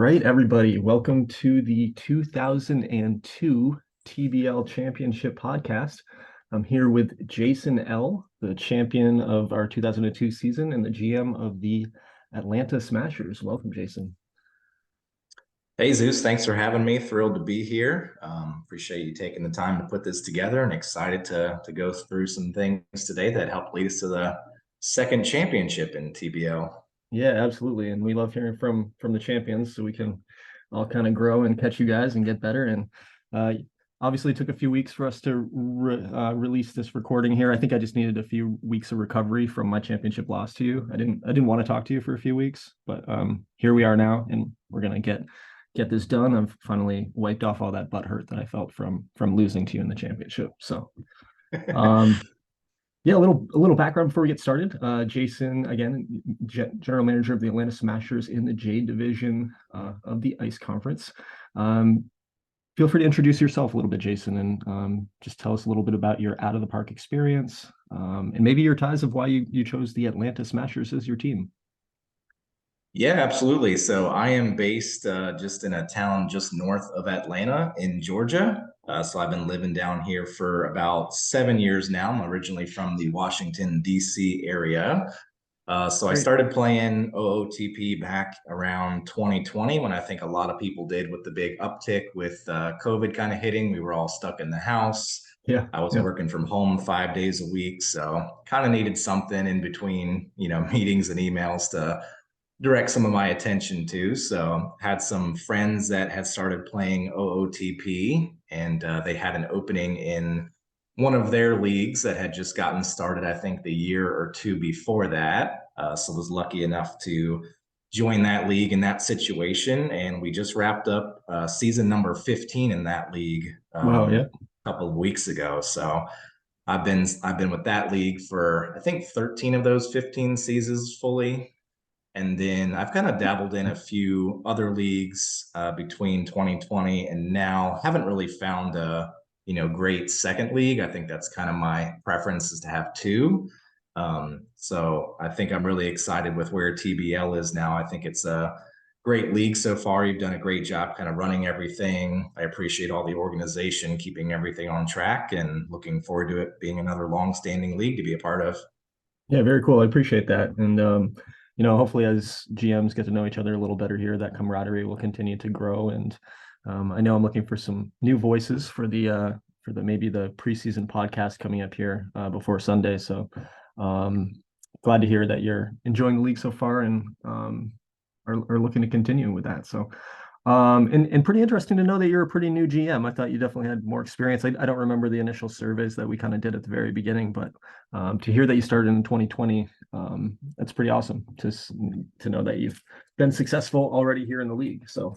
right, everybody. Welcome to the 2002 TBL Championship Podcast. I'm here with Jason L., the champion of our 2002 season and the GM of the Atlanta Smashers. Welcome, Jason. Hey Zeus, thanks for having me. Thrilled to be here. Appreciate you taking the time to put this together and excited to go through some things today that helped lead us to the second championship in TBL. Yeah, absolutely. And we love hearing from the champions so we can all kind of grow and catch you guys and get better. And uh, obviously, it took a few weeks for us to release this recording here. I think I just needed a few weeks of recovery from my championship loss to you. I didn't want to talk to you for a few weeks, but here we are now, and we're gonna get this done. I've finally wiped off all that butt hurt that I felt from losing to you in the championship. So um yeah, a little background before we get started. Jason, again, general manager of the Atlanta Smashers in the J division of the Ice Conference. Um, Feel free to introduce yourself a little bit, Jason, and just tell us a little bit about your out of the park experience, and maybe your ties of why you chose the Atlanta Smashers as your team. Yeah, absolutely. So I am based just in a town just north of Atlanta in Georgia. So I've been living down here for about 7 years now. I'm originally from the Washington, D.C. area. So I Great. started playing OOTP back around 2020 when I think a lot of people did with the big uptick with COVID kind of hitting. We were all stuck in the house. Yeah. I was Yeah. working from home 5 days a week, so kind of needed something in between, meetings and emails to direct some of my attention to. So had some friends that had started playing OOTP, and they had an opening in one of their leagues that had just gotten started, I think, the year or two before that. So was lucky enough to join that league in that situation, and we just wrapped up season number 15 in that league Wow. Yeah. a couple of weeks ago. So I've been with that league for I think 13 of those 15 seasons fully. And then I've kind of dabbled in a few other leagues between 2020 and now. Haven't really found a great second league. I think that's kind of my preference is to have two. So I think I'm really excited with where TBL is now. I think it's a great league so far. You've done a great job kind of running everything. I appreciate all the organization, keeping everything on track, and looking forward to it being another long-standing league to be a part of. Yeah, very cool. I appreciate that. And hopefully as GMs get to know each other a little better here, that camaraderie will continue to grow. And I know I'm looking for some new voices for the maybe the preseason podcast coming up here before Sunday. So um, glad to hear that you're enjoying the league so far and are looking to continue with that. So and pretty interesting to know that you're a pretty new GM. I thought you definitely had more experience. I don't remember the initial surveys that we kind of did at the very beginning, but to hear that you started in 2020, that's pretty awesome to know that you've been successful already here in the league. So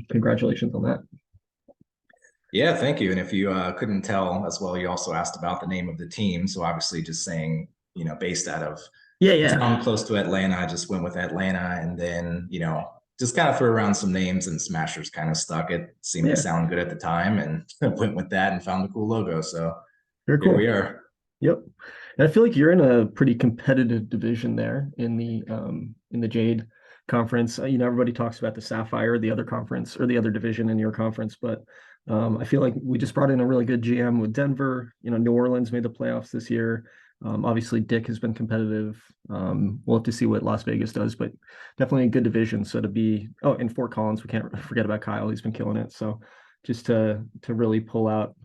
congratulations on that. Yeah, thank you. And if you couldn't tell as well, you also asked about the name of the team. So obviously, just saying, based out of Yeah, a yeah. town close to Atlanta, I just went with Atlanta, and then just kind of threw around some names, and Smashers kind of stuck. It seemed to Yeah, sound good at the time, and went with that and found the cool logo. So very here we cool. are. Yep. And I feel like you're in a pretty competitive division there in the Jade conference. Everybody talks about the Sapphire, the other conference or the other division in your conference, but I feel like we just brought in a really good GM with Denver. New Orleans made the playoffs this year. Obviously, Dick has been competitive. We'll have to see what Las Vegas does, but definitely a good division. So to be, oh, in Fort Collins, we can't forget about Kyle. He's been killing it. So just to really pull out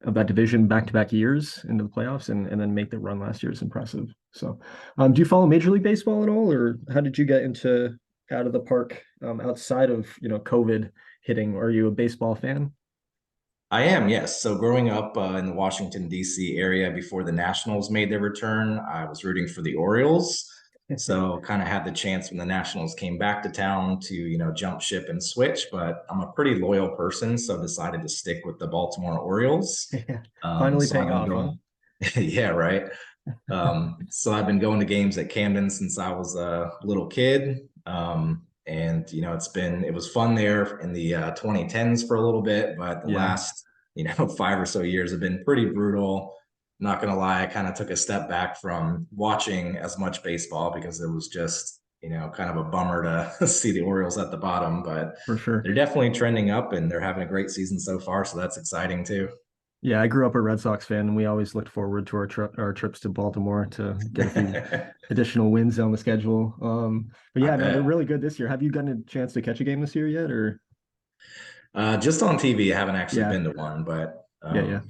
of that division back-to-back years into the playoffs and then make the run last year is impressive. So, do you follow Major League Baseball at all, or how did you get into out of the park outside of COVID hitting? Are you a baseball fan? I am, yes. So growing up in the Washington, D.C. area before the Nationals made their return, I was rooting for the Orioles. So kind of had the chance when the Nationals came back to town to, jump ship and switch. But I'm a pretty loyal person, so decided to stick with the Baltimore Orioles. Yeah, finally So I've paying been off, huh? going, yeah, right. So I've been going to games at Camden since I was a little kid. And it was fun there in the 2010s for a little bit, but the Yeah, last 5 or so years have been pretty brutal. Not gonna lie, I kind of took a step back from watching as much baseball because it was just kind of a bummer to see the Orioles at the bottom, but For sure. they're definitely trending up and they're having a great season so far. So that's exciting too. Yeah, I grew up a Red Sox fan, and we always looked forward to our trips to Baltimore to get a few I additional wins on the schedule. But yeah, no, they're bet. really good this year. Have you gotten a chance to catch a game this year yet? Or Just on TV, I haven't actually yeah, been to one, but yeah.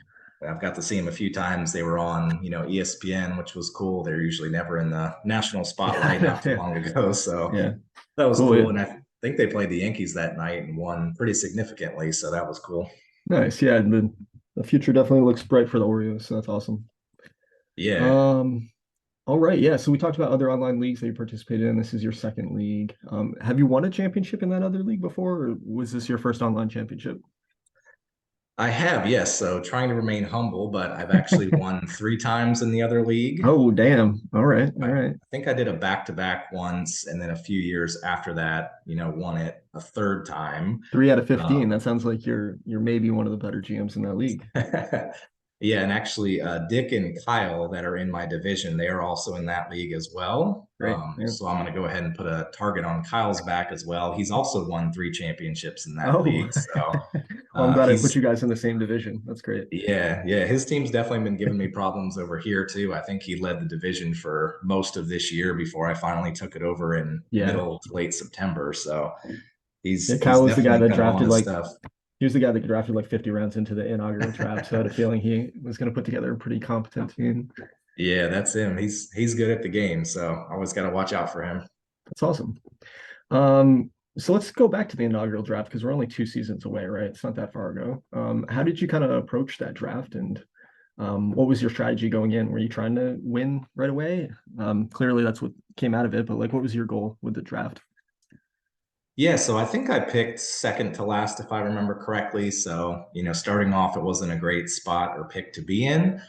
I've got to see them a few times. They were on, ESPN, which was cool. They're usually never in the national Yeah, I spotlight know. not too Yeah, long ago. So yeah. that was Cool. Yeah. cool. And I think they played the Yankees that night and won pretty significantly. So that was cool. Nice. Yeah, the future definitely looks bright for the Orioles, so that's awesome. Yeah. Um, all right, yeah. So we talked about other online leagues that you participated in. This is your second league. Have you won a championship in that other league before, or was this your first online championship? I have, yes. So trying to remain humble, but I've actually won three times in the other league. Oh, damn. All right, all I right. think I did a back to back once, and then a few years after that, won it a third time. 3 out of 15. That Um, sounds like you're maybe one of the better GMs in that league. yeah, and actually, Dick and Kyle that are in my division, they are also in that league as well. Great. Yeah. So I'm going to go ahead and put a target on Kyle's back as well. He's also won three championships in that Oh, league. So well, I'm glad I put he's you guys in the same division. That's great. yeah, his team's definitely been giving me problems over here too. I think he led the division for most of this year before I finally took it over in Yeah. middle to late September. So Yeah, he's Kyle was the guy definitely that kind of on drafted his like stuff. he was the guy that drafted like 50 rounds into the inaugural draft. So I had a feeling he was going to put together a pretty competent team. Yeah, that's him. He's good at the game, so I always got to watch out for him. That's awesome. So let's go back to the inaugural draft because we're only 2 seasons away, right? It's not that far ago. How did you kind of approach that draft, and what was your strategy going in? Were you trying to win right away? Clearly, that's what came out of it. But like, what was your goal with the draft? Yeah, so I think I picked second to last, if I remember correctly. So, starting off, it wasn't a great spot or pick to be in.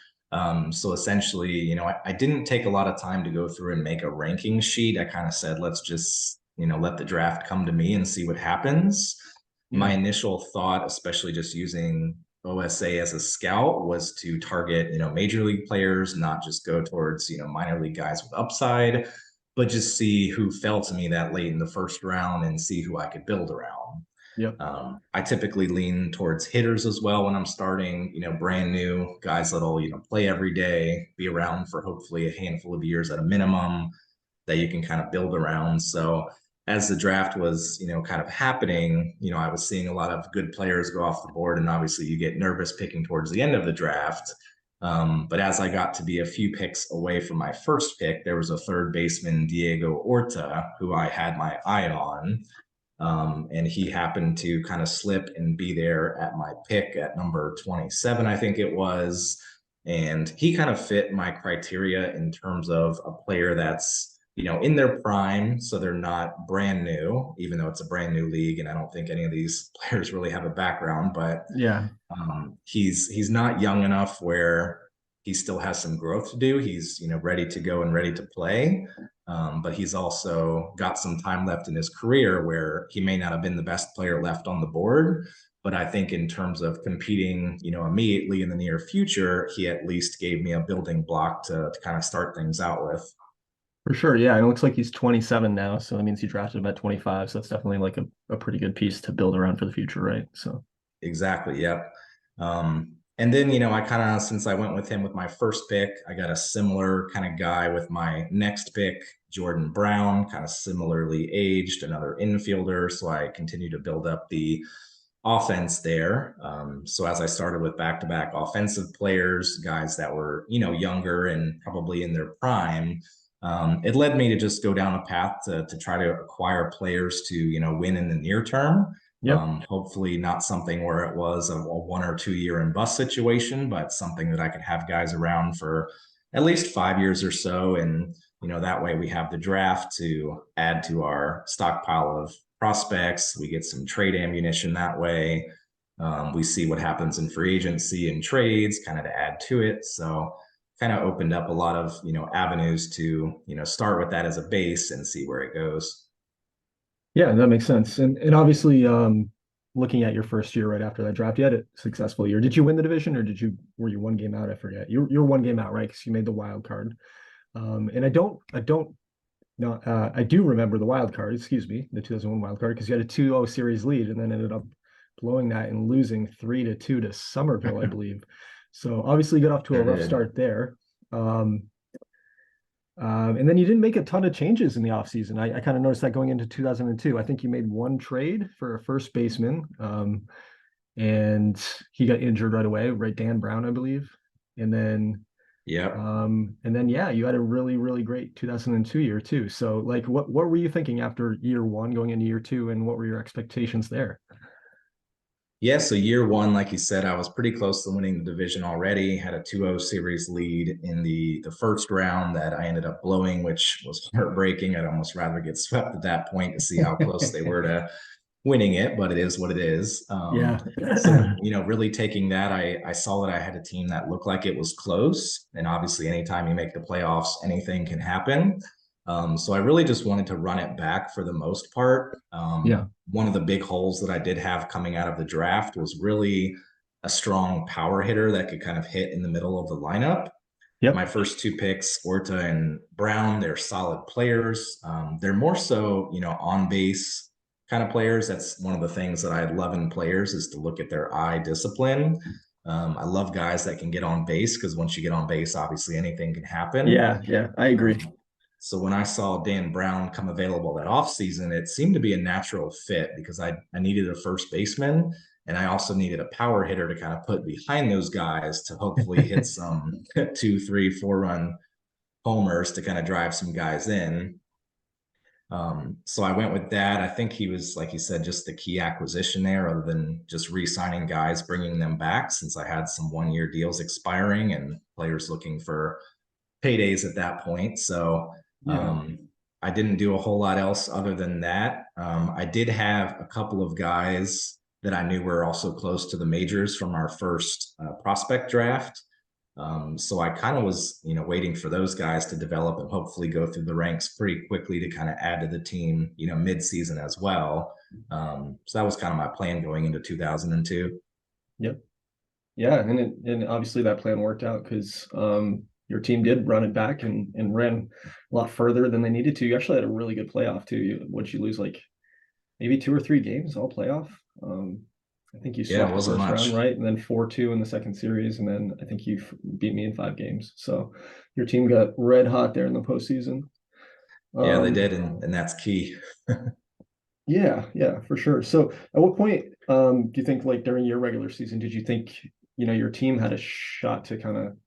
So essentially, I didn't take a lot of time to go through and make a ranking sheet. I kind of said, let's just, let the draft come to me and see what happens. Yeah. My initial thought, especially just using OSA as a scout, was to target, major league players, not just go towards, minor league guys with upside, but just see who fell to me that late in the first round and see who I could build around. Yep. I typically lean towards hitters as well when I'm starting, brand new guys that'll, play every day, be around for hopefully a handful of years at a minimum that you can kind of build around. So as the draft was, kind of happening, I was seeing a lot of good players go off the board, and obviously you get nervous picking towards the end of the draft. But as I got to be a few picks away from my first pick, there was a third baseman, Diego Orta, who I had my eye on. And he happened to kind of slip and be there at my pick at number 27, I think it was. And he kind of fit my criteria in terms of a player that's, in their prime. So they're not brand new, even though it's a brand new league. And I don't think any of these players really have a background, but Yeah. he's not young enough where he still has some growth to do. He's ready to go and ready to play, but he's also got some time left in his career where he may not have been the best player left on the board. But I think in terms of competing, immediately in the near future, he at least gave me a building block to kind of start things out with. For sure. Yeah. And it looks like he's 27 now. So that means he drafted him at 25. So that's definitely like a pretty good piece to build around for the future, right? So Exactly. Yep. And then, I kind of, since I went with him with my first pick, I got a similar kind of guy with my next pick, Jordan Brown, kind of similarly aged, another infielder. So I continue to build up the offense there. So as I started with back-to-back offensive players, guys that were, younger and probably in their prime, it led me to just go down a path to try to acquire players to, win in the near term. yep. Hopefully not something where it was a 1 or 2 year and bust situation, but something that I could have guys around for at least 5 years or so. And, that way we have the draft to add to our stockpile of prospects. We get some trade ammunition that way. We see what happens in free agency and trades kind of to add to it. So kind of opened up a lot of, avenues to, start with that as a base and see where it goes. Yeah, that makes sense. And obviously, looking at your first year right after that draft, you had a successful year. Did you win the division or were you one game out? I forget. You're 1 game out, right? Because you made the wild card. And I don't No, I do remember the wild card, excuse me, the 2001 wild card, because you had a 2-0 series lead and then ended up blowing that and losing 3-2 to Somerville, I believe. So obviously you got off to a Sure rough did. start there. Um, and then you didn't make a ton of changes in the offseason. I kind of noticed that going into 2002. I think you made one trade for a first baseman, and he got injured right away, right? Dan Brown, I believe. And then Yep. yeah, you had a really, really great 2002 year too. So like what were you thinking after year one going into year two, and what were your expectations there? Yeah, so year one, like you said, I was pretty close to winning the division already. Had a 2-0 series lead in the first round that I ended up blowing, which was heartbreaking. I'd almost rather get swept at that point to see how close they were to winning it, but it is what it is. Yeah. So really taking that, I saw that I had a team that looked like it was close, and obviously, anytime you make the playoffs, anything can happen. So I really just wanted to run it back for the most part. Yeah. One of the big holes that I did have coming out of the draft was really a strong power hitter that could kind of hit in the middle of the lineup. My Yep. first two picks, Orta and Brown, they're solid players. They're more so, on base kind of players. That's one of the things that I love in players is to look at their eye discipline. I love guys that can get on base because once you get on base, obviously anything can happen. Yeah. Yeah. I agree. So when I saw Dan Brown come available that offseason, it seemed to be a natural fit because I needed a first baseman and I also needed a power hitter to kind of put behind those guys to hopefully hit some 2, 3, 4 run homers to kind of drive some guys in. So I went with that. I think he was, like you said, just the key acquisition there, other than just re-signing guys, bringing them back, since I had some one-year deals expiring and players looking for paydays at that point. So Yeah. um, I didn't do a whole lot else other than that. I did have a couple of guys that I knew were also close to the majors from our first prospect draft. So I kind of was, waiting for those guys to develop and hopefully go through the ranks pretty quickly to kind of add to the team, mid-season as well. So that was kind of my plan going into 2002. Yep. Yeah. And obviously that plan worked out because your team did run it back and ran a lot further than they needed to. You actually had a really good playoff too. Once you lose like maybe 2 or 3 games all playoff. Um, I think you Yeah, swept it the wasn't first round, much. right? And then 4-2 in the second series. And then I think you beat me in 5 games. So your team got red hot there in the postseason. Yeah, they Um, did, and that's key. yeah, yeah, for sure. So at what point do you think like during your regular season, did you think, your team had a shot to kind of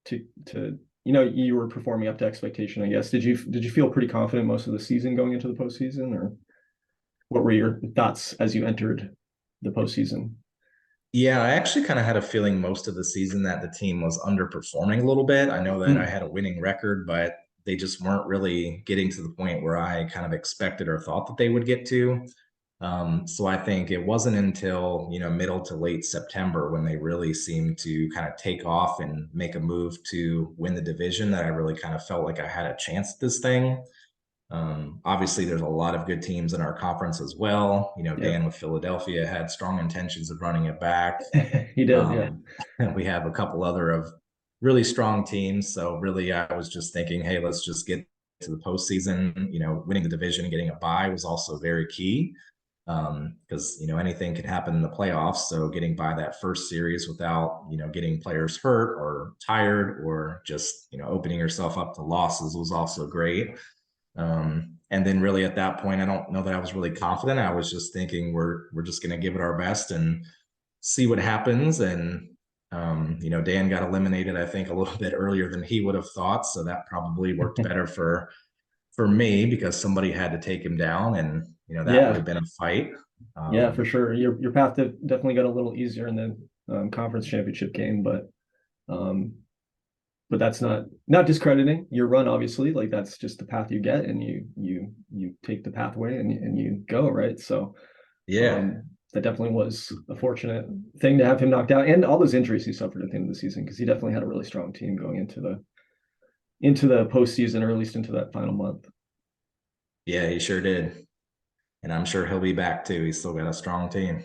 to you were performing up to expectation, I guess. Did you feel pretty confident most of the season going into the postseason, or what were your thoughts as you entered the postseason? Yeah, I actually kind of had a feeling most of the season that the team was underperforming a little bit. I know that I Mm, had a winning record, but they just weren't really getting to the point where I kind of expected or thought that they would get to. So I think it wasn't until, middle to late September when they really seemed to kind of take off and make a move to win the division that I really kind of felt like I had a chance at this thing. Obviously, there's a lot of good teams in our conference as well. yeah, Dan with Philadelphia had strong intentions of running it back. he did. Yeah, Um, we have a couple other of really strong teams. So really, I was just thinking, hey, let's just get to the postseason. Winning the division and getting a bye was also very key because anything can happen in the playoffs. So getting by that first series without getting players hurt or tired or just opening yourself up to losses was also great. And then really at that point, I don't know that I was really confident. I was just thinking we're just going to give it our best and see what happens. And Dan got eliminated, I think, a little bit earlier than he would have thought, so that probably worked better for me because somebody had to take him down, and that would yeah, have been a fight. yeah, for Um, sure. Your path definitely got a little easier in the conference championship game, um, but that's not discrediting your run. Obviously, like that's just the path you get, and you take the pathway and you go right. So yeah, that definitely was a fortunate thing to have him knocked out, and all those injuries he suffered at the end of the season because he definitely had a really strong team going into the postseason, or at least into that final month. yeah, he sure did, and I'm sure he'll be back too. He's still got a strong team.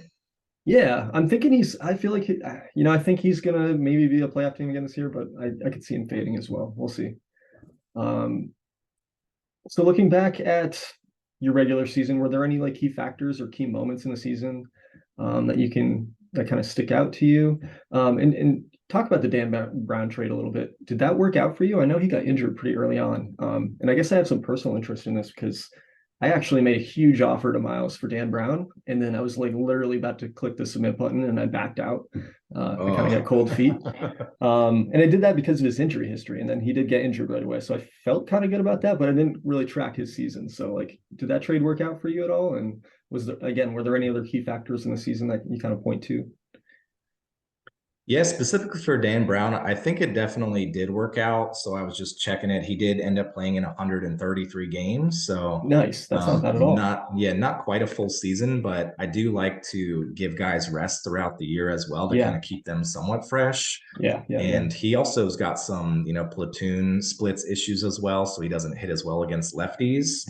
Yeah, I'm thinking I feel like I think he's gonna maybe be a playoff team again this year, but I could see him fading as well. We'll see. Um, So looking back at your regular season, were there any like key factors or key moments in the season that you can that kind of stick out to you? And talk about the Brown trade a little bit. Did that work out for you? I know he got injured pretty early on, and I guess I have some personal interest in this because I actually made a huge offer to Miles for Dan Brown, and then I was like literally about to click the submit button, and I backed out. I kind of got Oh, cold feet. And I did that because of his injury history, and then he did get injured right away. So I felt kind of good about that, but I didn't really track his season. So like, did that trade work out for you at all? And was there again, were there any other key factors in the season that you kind of point to? yeah, specifically for Dan Brown, I think it definitely did work out. So I was just checking it. He did end up playing in 133 games. So Nice. That's not bad at all. not quite a full season, but I do like to give guys rest throughout the year as well to kind Yeah. of keep them somewhat fresh. Yeah. Yeah. Yeah. And he also has got some, platoon splits issues as well. So he doesn't hit as well against lefties.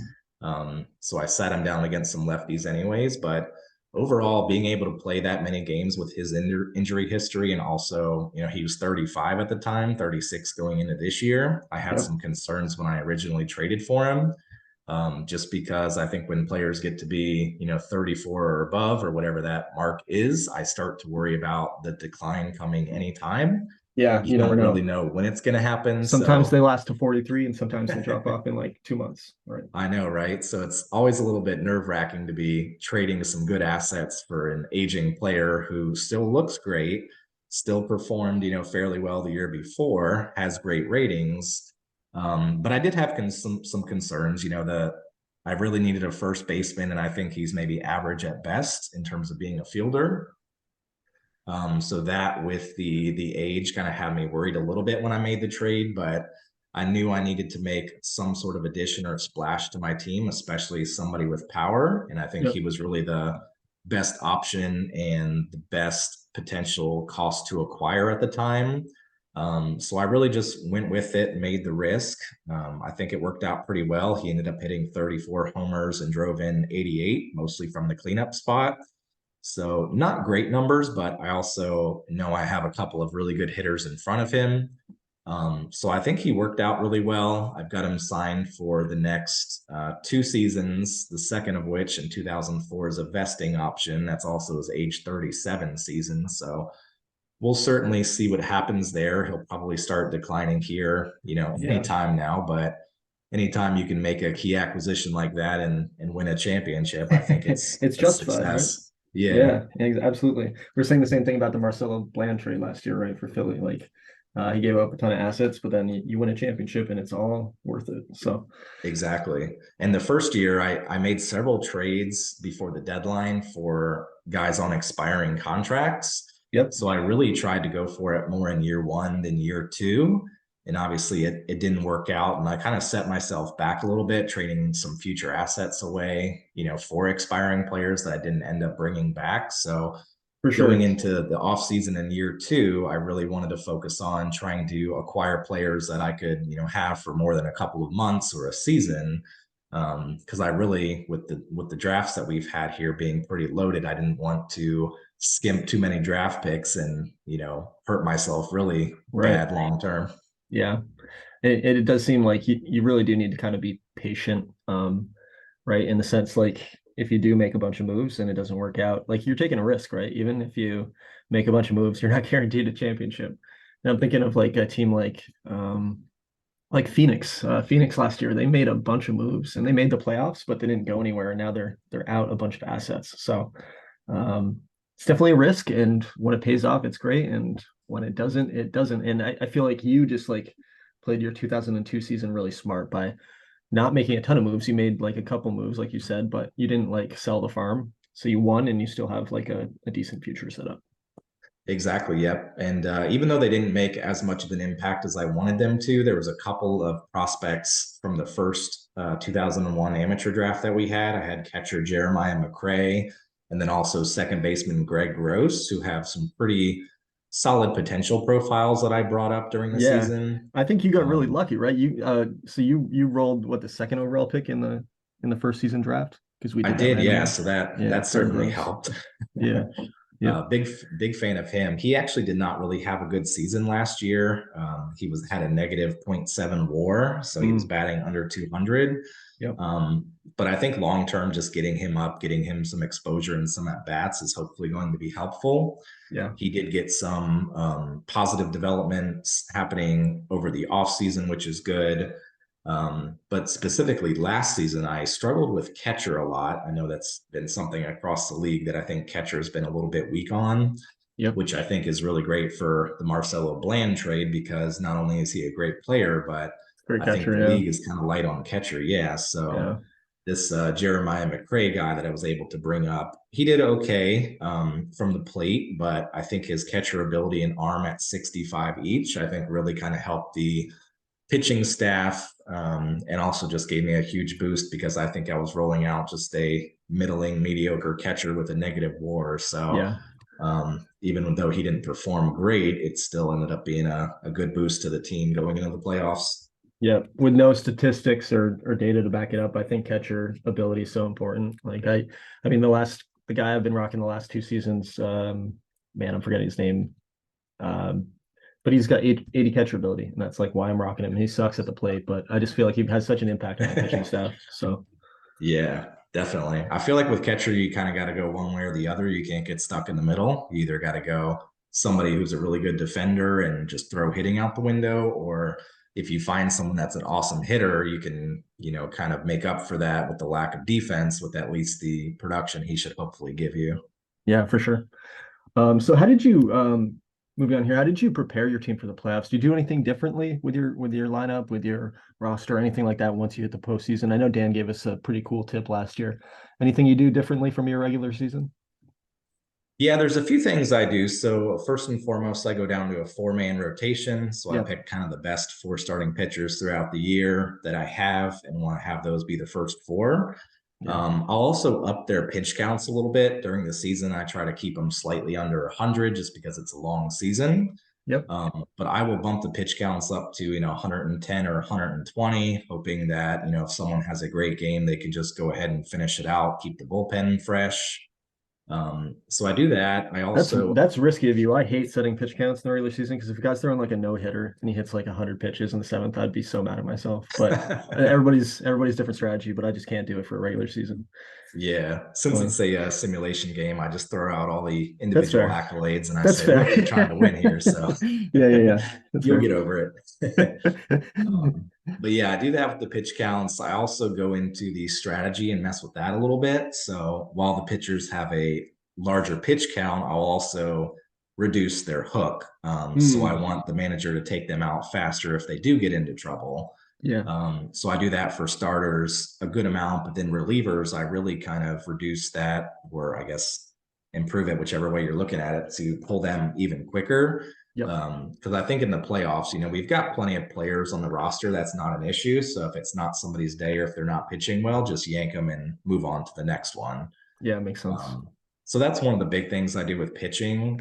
So I sat him down against some lefties anyways, but overall being able to play that many games with his injury history, and also he was 35 at the time, 36 going into this year. I had Yep. some concerns when I originally traded for him, just because I think when players get to be 34 or above or whatever that mark is, I start to worry about the decline coming anytime. Yeah. You You never don't really know. know when it's going to happen. Sometimes So they last to 43 and sometimes they drop off in like 2 months. Right. I know, right? So it's always a little bit nerve wracking to be trading some good assets for an aging player who still looks great, still performed, fairly well the year before, has great ratings. But I did have some concerns. I really needed a first baseman, and I think he's maybe average at best in terms of being a fielder. So that with the age kind of had me worried a little bit when I made the trade, but I knew I needed to make some sort of addition or splash to my team, especially somebody with power. And I think Yep. he was really the best option and the best potential cost to acquire at the time. So I really just went with it, made the risk. I think it worked out pretty well. He ended up hitting 34 homers and drove in 88, mostly from the cleanup spot. So not great numbers, but I also know I have a couple of really good hitters in front of him. So I think he worked out really well. I've got him signed for the next 2 seasons, the second of which in 2004 is a vesting option. That's also his age 37 season. So we'll certainly see what happens there. He'll probably start declining here, Yeah. anytime now, but anytime you can make a key acquisition like that and win a championship, I think it's It's a justified, right? success. Yeah, Yeah, absolutely. We are saying the same thing about the Marcelo Bland trade last year, right? For Philly. Like he gave up a ton of assets, but then you win a championship and it's all worth it. So exactly. And the first year, I made several trades before the deadline for guys on expiring contracts. yep, So I really tried to go for it more in year one than year two. And obviously, it didn't work out. And I kind of set myself back a little bit, trading some future assets away, for expiring players that I didn't end up bringing back. So for going sure. into the off season in year two, I really wanted to focus on trying to acquire players that I could, have for more than a couple of months or a season. Because I really, with the drafts that we've had here being pretty loaded, I didn't want to skimp too many draft picks and hurt myself really Right. bad long term. Yeah. It does seem like you really do need to kind of be patient, right? In the sense like if you do make a bunch of moves and it doesn't work out, like you're taking a risk, right? Even if you make a bunch of moves, you're not guaranteed a championship. And I'm thinking of like a team like Phoenix. Phoenix last year, they made a bunch of moves and they made the playoffs, but they didn't go anywhere. And now they're out a bunch of assets. So um, it's definitely a risk. And when it pays off, it's great. And when it doesn't, it doesn't. And I feel like you just like played your 2002 season really smart by not making a ton of moves. You made like a couple moves, like you said, but you didn't like sell the farm. So you won and you still have like a decent future set up. Exactly. Yep. And even though they didn't make as much of an impact as I wanted them to, there was a couple of prospects from the first 2001 amateur draft that we had. I had catcher Jeremiah McCray, and then also second baseman Greg Gross, who have some pretty solid potential profiles that I brought up during the Yeah. season. I think you got really Um, lucky, right? You rolled what the second overall pick in the first season draft because we I did that did, yeah. randomly. So Yeah, that Greg certainly Gross. helped. Yeah. Yep. Big fan of him. He actually did not really have a good season last year. He had a negative .7 WAR, so he was Mm, batting under 200. yep. But I think long term, just getting him up, getting him some exposure and some at bats is hopefully going to be helpful. Yeah. He did get some positive developments happening over the offseason, which is good. But specifically last season, I struggled with catcher a lot. I know that's been something across the league that I think catcher has been a little bit weak on, Yep. which I think is really great for the Marcelo Bland trade because not only is he a great player, but Great I think catcher. the Yeah. league is kind of light on catcher. Yeah. So Yeah. this Jeremiah McCray guy that I was able to bring up, he did okay from the plate, but I think his catcher ability and arm at 65 each, I think really kind of helped the pitching staff and also just gave me a huge boost because I think I was rolling out just a middling mediocre catcher with a negative WAR. So Yeah. even though he didn't perform great, it still ended up being a good boost to the team going into the playoffs. Yeah, with no statistics or data to back it up, I think catcher ability is so important. Like I mean, the guy I've been rocking the last 2 seasons, man, I'm forgetting his name, um, but he's got 80 catcher ability, and that's like why I'm rocking him. He sucks at the plate, but I just feel like he has such an impact on my pitching staff. So Yeah, definitely. I feel like with catcher, you kind of got to go one way or the other. You can't get stuck in the middle. You either got to go somebody who's a really good defender and just throw hitting out the window, or if you find someone that's an awesome hitter, you can, kind of make up for that with the lack of defense with at least the production he should hopefully give you. yeah, for sure. So how did you moving on here, how did you prepare your team for the playoffs? Do you do anything differently with your lineup, with your roster, anything like that once you hit the postseason? I know Dan gave us a pretty cool tip last year. Anything you do differently from your regular season? Yeah, there's a few things I do. So first and foremost, I go down to a four-man rotation. So I Yeah, pick kind of the best four starting pitchers throughout the year that I have and want to have those be the first four. yeah, I'll also up their pitch counts a little bit during the season. I try to keep them slightly under 100 just because it's a long season. yep. But I will bump the pitch counts up to 110 or 120, hoping that if someone has a great game, they can just go ahead and finish it out, keep the bullpen fresh. So I do that. I also That's risky of you. I hate setting pitch counts in the regular season because if a guy's throwing like a no hitter and he hits like 100 pitches in the seventh, I'd be so mad at myself. But everybody's different strategy, but I just can't do it for a regular season. Yeah, since Uh, it's a simulation game, I just throw out all the that's individual fair. accolades and I That's say, fair. look, we're trying to win here. So Yeah. That's you'll fair. get over it. But yeah, I do that with the pitch counts. I also go into the strategy and mess with that a little bit. So while the pitchers have a larger pitch count, I'll also reduce their hook. So I Hmm. want the manager to take them out faster if they do get into trouble. Yeah. So I do that for starters a good amount, but then relievers, I really kind of reduce that, or I guess improve it, whichever way you're looking at it, to pull them even quicker. Yep. Because I think in the playoffs, we've got plenty of players on the roster. That's not an issue. So if it's not somebody's day or if they're not pitching well, just yank them and move on to the next one. Yeah, makes sense. Um, so that's one of the big things I do with pitching.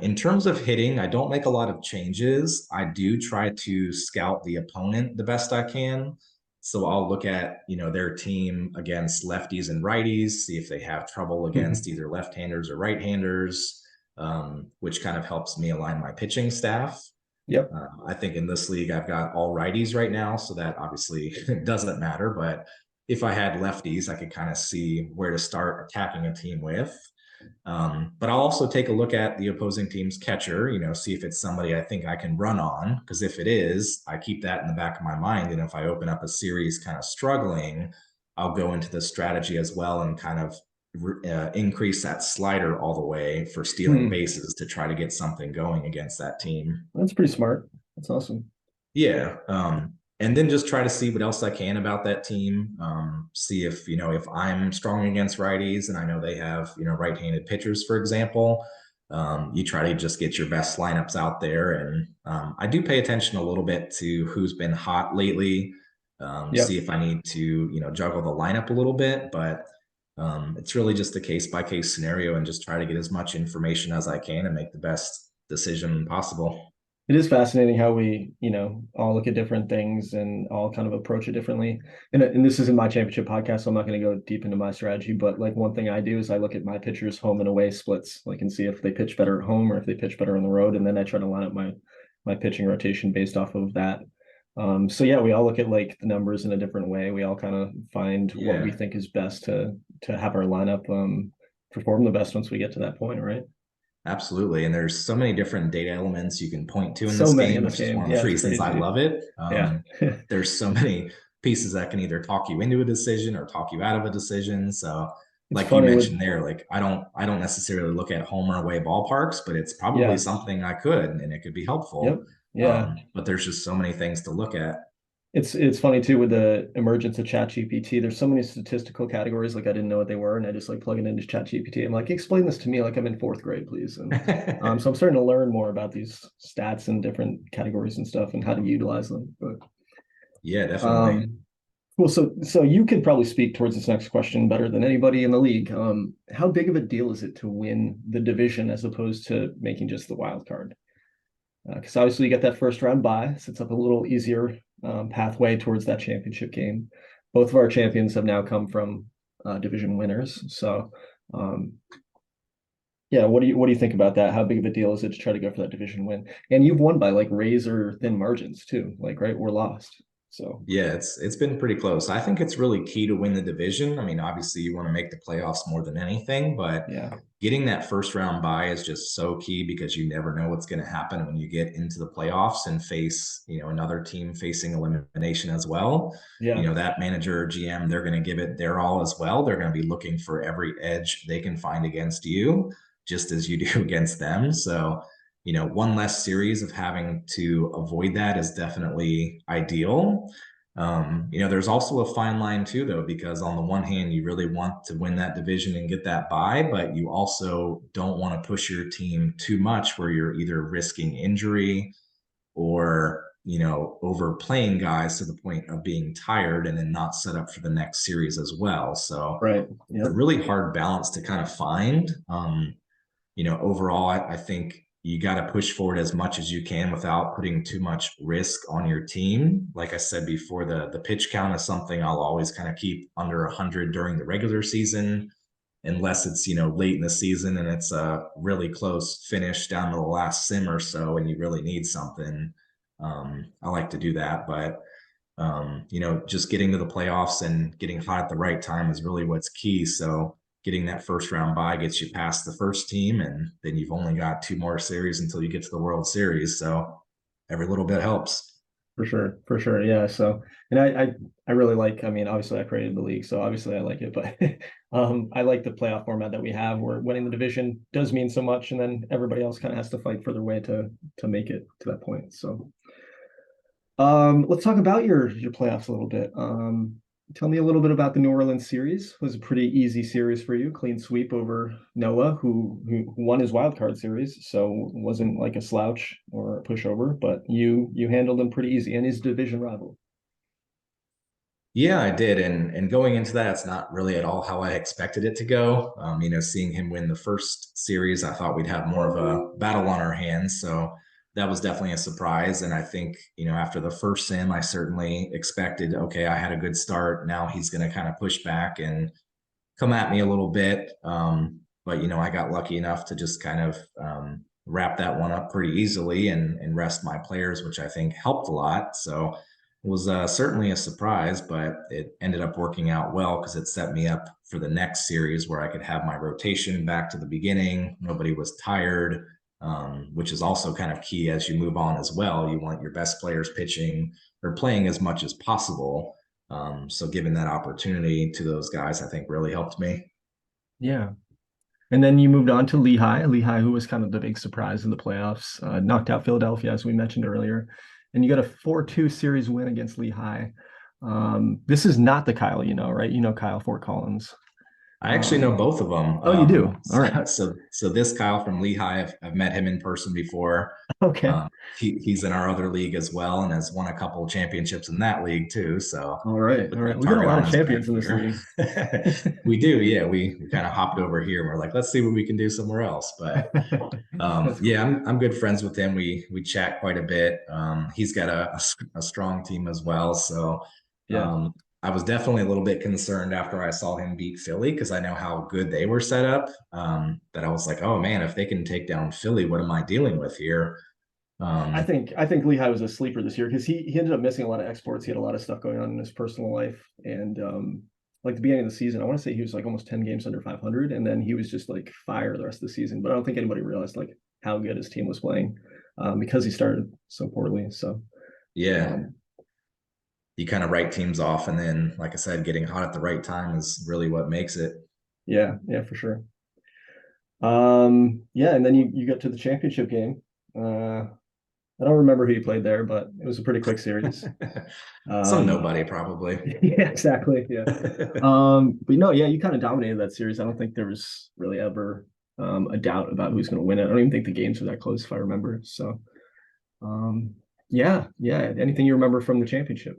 In terms of hitting, I don't make a lot of changes. I do try to scout the opponent the best I can. So I'll look at, their team against lefties and righties, see if they have trouble against either left-handers or right-handers, which kind of helps me align my pitching staff. Yep. I think in this league, I've got all righties right now, so that obviously doesn't matter. But if I had lefties, I could kind of see where to start attacking a team with. But I'll also take a look at the opposing team's catcher, see if it's somebody I think I can run on. Because if it is, I keep that in the back of my mind. And if I open up a series kind of struggling, I'll go into the strategy as well and kind of increase that slider all the way for stealing Hmm. bases to try to get something going against that team. That's pretty smart. That's awesome. Yeah. And then just try to see what else I can about that team. See if I'm strong against righties and I know they have, right-handed pitchers, for example. You try to just get your best lineups out there. And I do pay attention a little bit to who's been hot lately. See Yep. if I need to, juggle the lineup a little bit. But it's really just a case by case scenario and just try to get as much information as I can and make the best decision possible. It is fascinating how we, all look at different things and all kind of approach it differently. And this isn't my championship podcast, so I'm not going to go deep into my strategy. But like one thing I do is I look at my pitchers' home and away splits, like and see if they pitch better at home or if they pitch better on the road, and then I try to line up my pitching rotation based off of that. So yeah, we all look at like the numbers in a different way. We all kind of find what we Yeah. think is best to have our lineup perform the best once we get to that point, right? Absolutely. And there's so many different data elements you can point to in So this many in game, this which is game. one of Yeah, the it's reasons I crazy. love it. Yeah. There's so many pieces that can either talk you into a decision or talk you out of a decision. So It's like you funny with mentioned there, like I don't necessarily look at home or away ballparks, but it's probably yeah. something I could and it could be Yep. helpful. Yeah. But there's just so many things to look at. It's funny too with the emergence of ChatGPT. There's so many statistical categories like I didn't know what they were, and I just like plug it into ChatGPT. I'm like, explain this to me like I'm in fourth grade, please. And so I'm starting to learn more about these stats and different categories and stuff and how to utilize them. But Yeah, definitely. um, cool. So you could probably speak towards this next question better than anybody in the league. How big of a deal is it to win the division as opposed to making just the wild card? Because obviously you get that first round bye, sets up a little easier pathway towards that championship game. Both of our champions have now come from division winners. So, um, yeah, what do you think about that? How big of a deal is it to try to go for that division win? And you've won by like razor thin margins too. Like, right, we're lost. So, Yeah, it's been pretty close. I think it's really key to win the division. I mean, obviously you want to make the playoffs more than anything, but yeah, getting that first round bye is just so key because you never know what's going to happen when you get into the playoffs and face, another team facing elimination as well. yeah, That manager or GM, they're going to give it their all as well. They're going to be looking for every edge they can find against you, just as you do against them. So, one less series of having to avoid that is definitely ideal. There's also a fine line too, though, because on the one hand, you really want to win that division and get that bye, but you also don't want to push your team too much where you're either risking injury or, overplaying guys to the point of being tired and then not set up for the next series as well. So right. it's a Yep, really hard balance to kind of find. Overall, I think you got to push forward as much as you can without putting too much risk on your team. Like I said before, the pitch count is something I'll always kind of keep under 100 during the regular season, unless it's late in the season and it's a really close finish down to the last sim or so, and you really need something. I like to do that, but just getting to the playoffs and getting hot at the right time is really what's key. So getting that first round bye gets you past the first team, and then you've only got two more series until you get to the World Series. So every little bit helps. for sure, for sure. Yeah. So, and I really like. I mean, obviously, I created the league, so obviously I like it. But I like the playoff format that we have, where winning the division does mean so much, and then everybody else kind of has to fight for their way to make it to that point. So, let's talk about your playoffs a little bit. Tell me a little bit about the New Orleans series. It was a pretty easy series for you, clean sweep over Noah, who won his wild card series, so wasn't like a slouch or a pushover, but you handled him pretty easy, and his division rival. Yeah, I did, and going into that, it's not really at all how I expected it to go. Seeing him win the first series, I thought we'd have more of a battle on our hands. So that was definitely a surprise. And I think, after the first sim, I certainly expected, okay, I had a good start. Now he's going to kind of push back and come at me a little bit. But I got lucky enough to just kind of wrap that one up pretty easily and rest my players, which I think helped a lot. So it was certainly a surprise, but it ended up working out well because it set me up for the next series where I could have my rotation back to the beginning. Nobody was tired, which is also kind of key as you move on as well. You want your best players pitching or playing as much as possible. So giving that opportunity to those guys, I think really helped me. Yeah. And then you moved on to Lehigh. Lehigh, who was kind of the big surprise in the playoffs, knocked out Philadelphia, as we mentioned earlier. And you got a 4-2 series win against Lehigh. This is not the Kyle, right? You know Kyle Fort Collins. I actually know both of them. Oh, you do? All right. So this Kyle from Lehigh, I've met him in person before. Okay. He's in our other league as well and has won a couple of championships in that league too. So All right. All with right. that We got a target lot on of his back champions in this here. league. We do, yeah. We kind of hopped over here and we're like, let's see what we can do somewhere else. But That's yeah, cool. I'm good friends with him. We chat quite a bit. He's got a strong team as well. So Yeah. um, I was definitely a little bit concerned after I saw him beat Philly because I know how good they were set up. That I was like, oh man, if they can take down Philly, what am I dealing with here? Um, I think Lehigh was a sleeper this year because he ended up missing a lot of exports. He had a lot of stuff going on in his personal life, and like the beginning of the season, I want to say he was like almost 10 games under 500, and then he was just like fire the rest of the season. But I don't think anybody realized like how good his team was playing because he started so poorly. So yeah, um, you kind of write teams off, and then, like I said, getting hot at the right time is really what makes it. yeah, yeah, for sure. Yeah, and then you get to the championship game. I don't remember who you played there, but it was a pretty quick series. Some Um, nobody probably. yeah, exactly. Yeah. But no, yeah, you kind of dominated that series. I don't think there was really ever a doubt about who's going to win it. I don't even think the games were that close, if I remember. So, um, yeah, yeah. Anything you remember from the championship?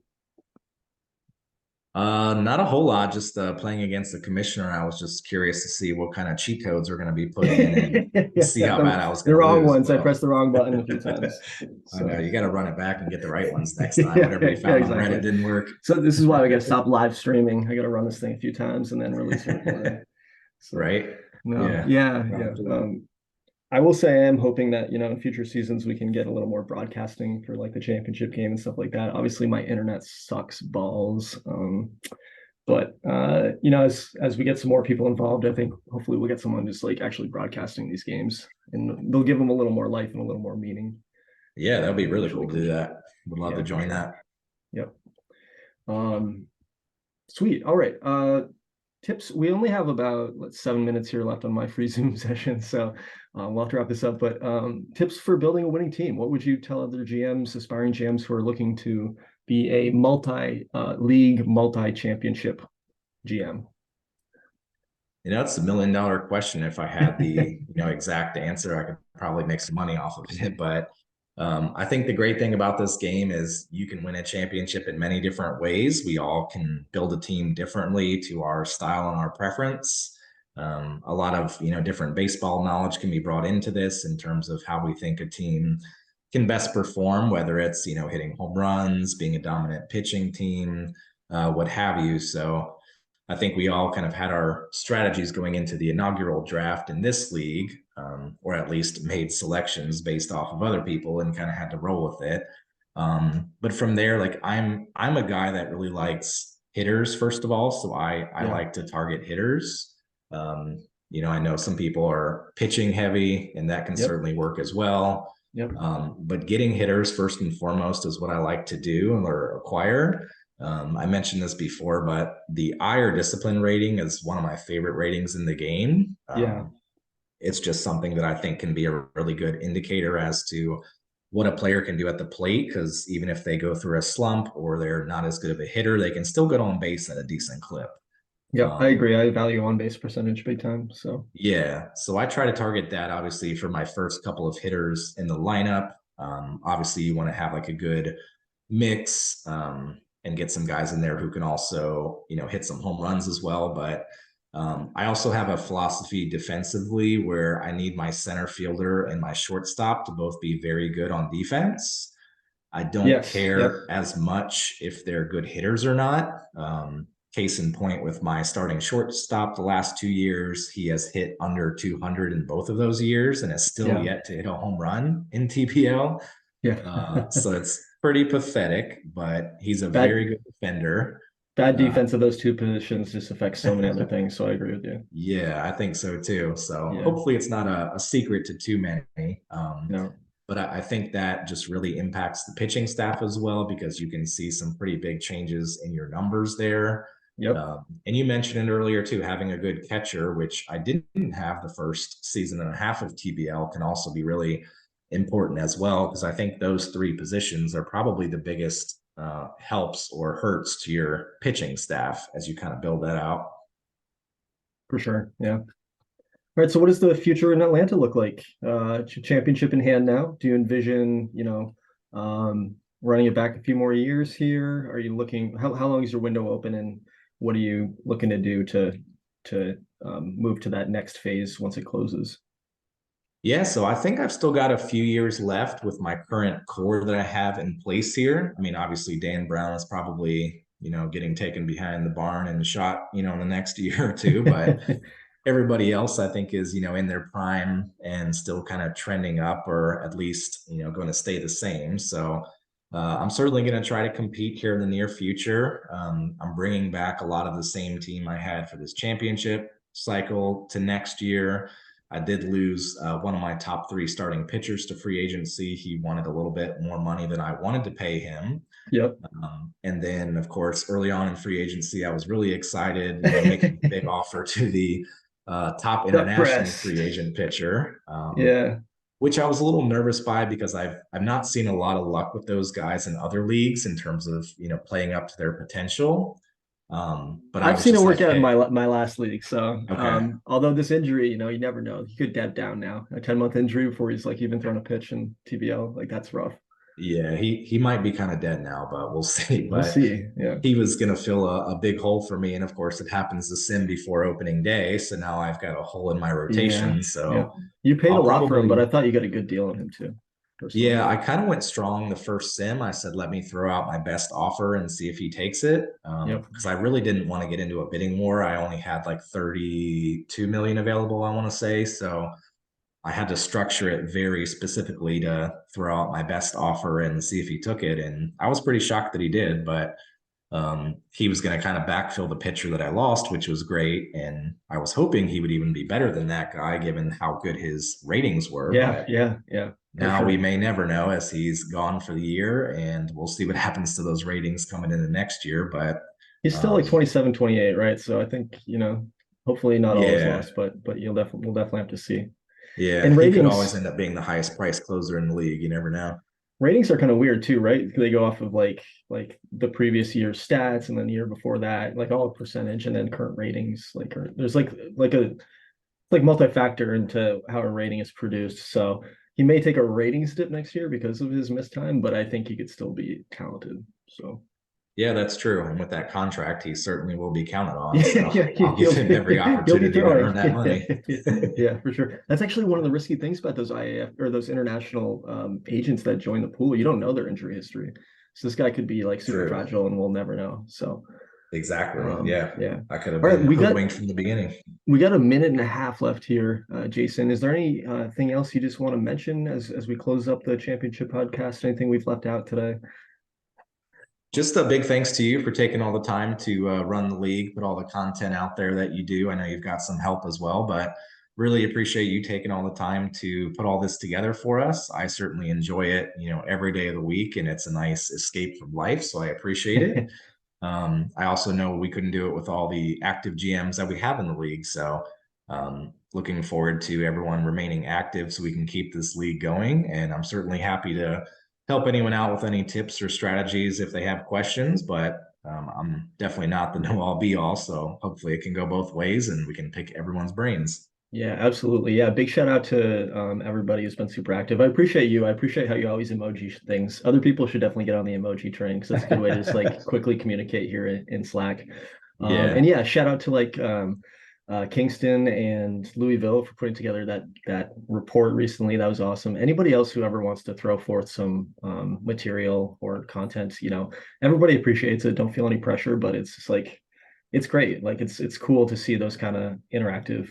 Not a whole lot. Just playing against the commissioner. I was just curious to see what kind of cheat codes we're going to be put in and Yeah, see how the, bad I was the going to wrong lose. ones. I Well, pressed the wrong button a few times. I know So, you got to run it back and get the right ones next time. yeah, Whatever you yeah, found on exactly. Reddit didn't work. So this is why I got to stop live streaming. I got to run this thing a few times and then release a recording. So, Right? no, Yeah. yeah, yeah. Probably. I will say I am hoping that, in future seasons we can get a little more broadcasting for like the championship game and stuff like that. Obviously my internet sucks balls. But as we get some more people involved, I think hopefully we'll get someone just like actually broadcasting these games and they'll give them a little more life and a little more meaning, Yeah, that'd be really which will cool be to do cool. that. Would love to Yeah, for join sure. that. Yep. Um, Sweet. All right. Tips. We only have about 7 minutes here left on my free Zoom session, so we'll have to wrap this up. But tips for building a winning team. What would you tell other GMs, aspiring GMs who are looking to be a multi-league, multi-championship GM? It's $1 million question. If I had the exact answer, I could probably make some money off of it. But I think the great thing about this game is you can win a championship in many different ways. We all can build a team differently to our style and our preference. A lot of different baseball knowledge can be brought into this in terms of how we think a team can best perform, whether it's hitting home runs, being a dominant pitching team, what have you. So I think we all kind of had our strategies going into the inaugural draft in this league, or at least made selections based off of other people and kind of had to roll with it. But from there, like I'm a guy that really likes hitters first of all, so I Yeah. like to target hitters. I know some people are pitching heavy, and that can Yep. certainly work as well. Yep. But getting hitters first and foremost is what I like to do or acquire. I mentioned this before, but the ire discipline rating is one of my favorite ratings in the game. Yeah. It's just something that I think can be a really good indicator as to what a player can do at the plate. Because even if they go through a slump or they're not as good of a hitter, they can still get on base at a decent clip. Yep. I Um, agree. I value on base percentage big time. So yeah, so I try to target that obviously for my first couple of hitters in the lineup. Obviously, you want to have like a good mix and get some guys in there who can also, hit some home runs as well. But I also have a philosophy defensively where I need my center fielder and my shortstop to both be very good on defense. I don't yes. Yep. care as much if they're good hitters or not. Case in point with my starting shortstop the last 2 years, he has hit under 200 in both of those years and has still Yeah. yet to hit a home run in TBL. Yeah. So it's pretty pathetic, but he's a bad very good defender. bad Uh, defense of those two positions just affects so many other things. So I agree with you. yeah, I think so too. So Yeah. hopefully it's not a secret to too many. No. But I think that just really impacts the pitching staff as well because you can see some pretty big changes in your numbers there. Yep. And you mentioned it earlier too, having a good catcher, which I didn't have the first season and a half of TBL, can also be really important as well because I think those three positions are probably the biggest helps or hurts to your pitching staff as you kind of build that out. for sure. Yeah. All right. So what does the future in Atlanta look like? Championship in hand now. Do you envision, running it back a few more years here? Are you looking, how long is your window open, and what are you looking to do to move to that next phase once it closes? Yeah, so I think I've still got a few years left with my current core that I have in place here. I mean, obviously Dan Brown is probably, getting taken behind the barn and shot, in the next year or two, but everybody else I think is, in their prime and still kind of trending up, or at least, going to stay the same. So I'm certainly going to try to compete here in the near future. I'm bringing back a lot of the same team I had for this championship cycle to next year. I did lose one of my top three starting pitchers to free agency. He wanted a little bit more money than I wanted to pay him. Yep. And then, of course, early on in free agency, I was really excited, making a big offer to the top Duck international breast. free agent pitcher, Yeah. which I was a little nervous by because I've not seen a lot of luck with those guys in other leagues in terms of playing up to their potential. But I I've was seen it just work like, out in hey, my last league. So, okay, although this injury, you never know. He could dab down now. A 10-month injury before he's like even thrown a pitch in TBL. Like that's rough. yeah, he might be kind of dead now, but we'll see. We'll But see. Yeah. he was going to fill a big hole for me. And of course, it happens to sim before opening day. So now I've got a hole in my Yeah. rotation. Yeah. So You paid a I'll lot for him, but I probably, thought you got a good deal on him too, personally. yeah, I kind of went strong the first sim. I said, let me throw out my best offer and see if he takes it. Yep. Because I really didn't want to get into a bidding war. I only had like 32 million available, I want to say. So I had to structure it very specifically to throw out my best offer and see if he took it. And I was pretty shocked that he did, but he was going to kind of backfill the pitcher that I lost, which was great. And I was hoping he would even be better than that guy, given how good his ratings were. Yeah. But Yeah. Yeah. For now we sure. may never know as he's gone for the year, and we'll see what happens to those ratings coming into next year. But He's still like um, 27, 28, right? So I think, hopefully not all is yeah, lost, but we'll definitely have to see. yeah, And he could always ratings end up being the highest price closer in the league. You never know. ratings are kind of weird too, right? They go off of like the previous year's stats and then the year before that, like all percentage and then current ratings. There's like a like multi-factor into how a rating is produced. So he may take a ratings dip next year because of his missed time, but I think he could still be talented. So Yeah, that's true. And with that contract, he certainly will be counted on. yeah, So yeah, I'll give him every he'll be opportunity to throwing. earn that money. Yeah, for sure. That's actually one of the risky things about those IAF or those international agents that join the pool. You don't know their injury history, so this guy could be like super True. fragile, and we'll never know. So, Exactly. Yeah. yeah. I could have All right, been hoodwinked from the beginning. we got a minute and a half left here, Jason. Is there any thing else you just want to mention as we close up the championship podcast? Anything we've left out today? Just a big thanks to you for taking all the time to run the league, put all the content out there that you do. I know you've got some help as well, but really appreciate you taking all the time to put all this together for us. I certainly enjoy it, every day of the week, and it's a nice escape from life. So I appreciate it. I also know we couldn't do it with all the active GMs that we have in the league. So looking forward to everyone remaining active so we can keep this league going. And I'm certainly happy to help anyone out with any tips or strategies if they have questions. But I'm definitely not the know all be all. So hopefully it can go both ways and we can pick everyone's brains. Yeah, absolutely. Yeah, big shout out to everybody who's been super active. I appreciate you. I appreciate how you always emoji things. Other people should definitely get on the emoji train because that's a good way to just like quickly communicate here in Slack. And Yeah. yeah, shout out to like Kingston and Louisville for putting together that report recently. That was awesome. Anybody else who ever wants to throw forth some material or content, everybody appreciates it. Don't feel any pressure, but it's just like it's great. Like it's cool to see those kind of interactive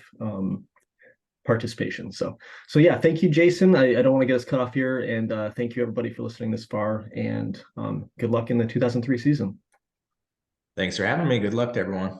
participation. So yeah, thank you, Jason. I don't want to get us cut off here, and thank you everybody for listening this far. And good luck in the 2003 season. Thanks for having me. Good luck to everyone.